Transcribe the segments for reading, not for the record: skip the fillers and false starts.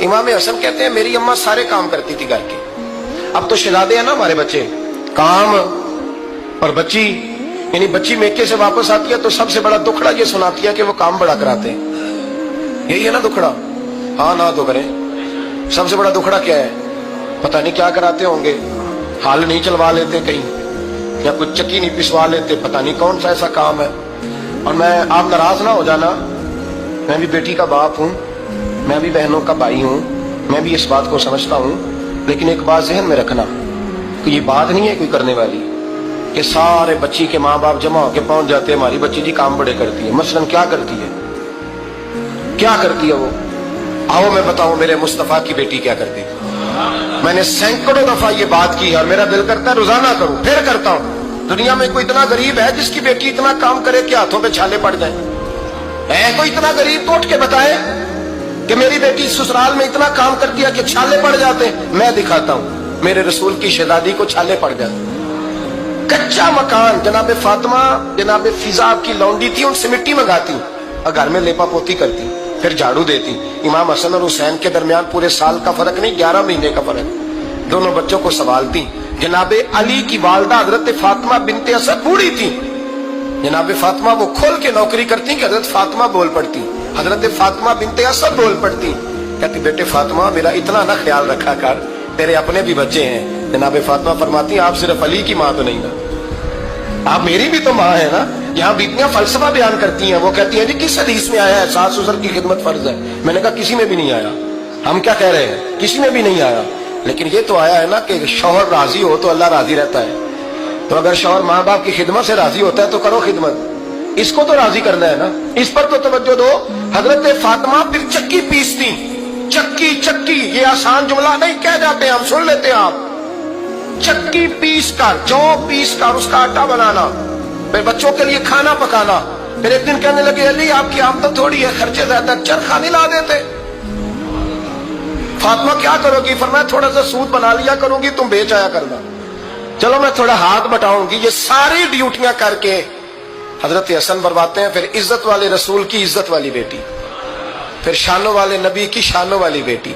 इमाम हसन कहते हैं मेरी अम्मा सारे काम करती थी घर के। अब तो शहजादे हैं ना हमारे बच्चे, काम और बच्ची, यानी बच्ची मेके से वापस आती है तो सबसे बड़ा दुखड़ा ये सुनाती है कि वो काम बड़ा कराते हैं। यही है ना दुखड़ा? हाँ ना तो करें। सबसे बड़ा दुखड़ा क्या है? पता नहीं क्या कराते होंगे, हाल नहीं चलवा लेते कहीं, या कुछ चक्की नहीं पिसवा लेते, पता नहीं कौन सा ऐसा काम है। और मैं, आप नाराज ना हो जाना, मैं भी बेटी का बाप हूँ, मैं भी बहनों का भाई हूँ, मैं भी इस बात को समझता हूँ, लेकिन एक बात जहन में रखना कि ये बात नहीं है कोई करने वाली कि सारे बच्ची के माँ बाप जमा होकर पहुंच जाते हैं हमारी बच्ची जी काम बड़े करती है। मसलन क्या करती है, क्या करती है वो? आओ मैं बताऊं मेरे मुस्तफा की बेटी क्या करती है। मैंने सैकड़ों दफा ये बात की और मेरा दिल करता है रोजाना करूं, फिर करता हूं। दुनिया में कोई इतना गरीब है जिसकी बेटी इतना काम करे कि हाथों पे छाले पड़ जाए? है कोई इतना गरीब तो उठ के बताए कि मेरी बेटी ससुराल में इतना काम करती है कि छाले पड़ जाते? मैं दिखाता हूं, मेरे रसूल की शहजादी को छाले पड़ जाते। कच्चा मकान, जनाबे फातिमा जनाबे फिजा की लौंडी थी, उनसे मिट्टी मंगाती और घर में लेपा पोती करती, फिर झाड़ू देती। इमाम हसन और हुसैन के दरमियान पूरे साल का फर्क नहीं, 11 महीने का फर्क। दोनों बच्चों को संभालती। जनाबे अली की वालदा हजरत फातिमा बिनते असद बूढ़ी थी, जनाबे फातिमा वो खोल के नौकरी करती कि हजरत फातिमा बोल पड़ती। हजरत फातिमा बिनते असद बोल पड़ती, कहती बेटे फातिमा मेरा इतना ना ख्याल रखा कर, तेरे अपने भी बच्चे हैं। जनाबे फातिमा फरमाती आप सिर्फ अली की माँ तो नहीं ना, आप मेरी भी तो माँ है ना। यहाँ बीतियां फलसफा बयान करती हैं, वो कहती हैं जी किस हदीस में आया है सास ससुर की खिदमत फर्ज है? मैंने कहा किसी में भी नहीं आया। हम क्या कह रहे हैं? किसी में भी नहीं आया, लेकिन ये तो आया है ना कि शौहर राजी हो तो अल्लाह राजी रहता है। तो अगर शौहर माँ बाप की खिदमत से राजी होता है तो करो खिदमत, इसको तो राजी करना है ना, इस पर तो तवज्जो दो। हजरत फातिमा फिर चक्की पीसती, चक्की चक्की ये आसान जुमला नहीं कह जाते, हम सुन लेते हैं आप। चक्की पीस कर, जौ पीस कर उसका आटा बनाना, फिर बच्चों के लिए खाना पकाना। फिर एक दिन कहने लगे अली आपकी आमदन थोड़ी है, खर्चे ज्यादा, चरखा नहीं ला देते? फातिमा क्या करोगी? फरमाया थोड़ा सा सूद बना लिया करूंगी, तुम बेच आया करना। चलो मैं थोड़ा हाथ बटाऊंगी। ये सारी ड्यूटियां करके हजरत हसन बरवाते हैं। फिर इज्जत वाले रसूल की इज्जत वाली बेटी, फिर शानों वाले नबी की शानों वाली बेटी,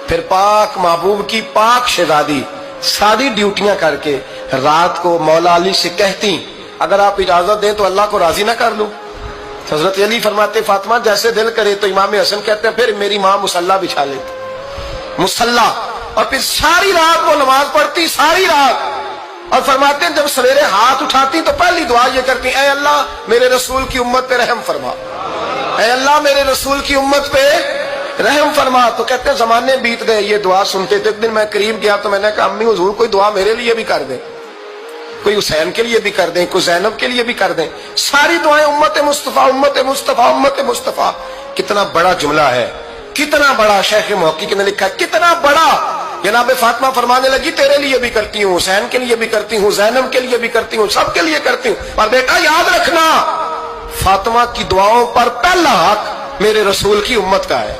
फिर पाक महबूब की पाक शहजादी, सारी ड्यूटियां करके रात को मौला अली से कहती अगर आप इजाजत दें तो अल्लाह को राजी ना कर लूं? हजरत अली फरमाते फातिमा जैसे दिल करे। तो इमाम हसन कहते हैं फिर मेरी माँ मुसल्ला बिछा लेती, मुसल्ला, और फिर सारी रात वो नमाज पढ़ती, सारी रात। और फरमाते हैं जब सवेरे हाथ उठाती तो पहली दुआ ये करती ऐ अल्लाह मेरे रसूल की उम्मत पे रहम फरमा, ऐ अल्लाह मेरे रसूल की उम्मत पे रहम फरमा। तो कहते हैं जमाने बीत गए ये दुआ सुनते। तो एक दिन मैं करीब गया तो मैंने कहा अम्मी हुजूर कोई दुआ मेरे लिए भी कर दे, कोई हुसैन के लिए भी कर दें, कोई ज़ैनब के लिए भी कर दें। सारी दुआएं उम्मत मुस्तफा उम्मत मुस्तफा उम्मत मुस्तफा। कितना बड़ा जुमला है, कितना बड़ा शेख मुहक्किक ने लिखा, कितना बड़ा। जनाब फातिमा फरमाने लगी तेरे लिए भी करती हूँ, हुसैन के लिए भी करती हूँ, ज़ैनब के लिए भी करती हूँ, सबके लिए करती हूँ। और बेटा याद रखना फातिमा की दुआओं पर पहला हक मेरे रसूल की उम्मत का है।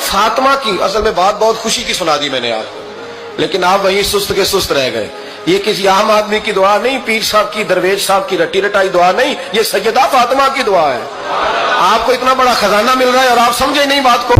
फातिमा की असल में बात बहुत खुशी की सुना दी मैंने आपको, लेकिन आप वहीं सुस्त के सुस्त रह गए। ये किसी आम आदमी की दुआ नहीं, पीर साहब की दरवेश साहब की रटी रटाई दुआ नहीं, ये सैयदा फातिमा की दुआ है। आपको इतना बड़ा खजाना मिल रहा है और आप समझे नहीं बात को।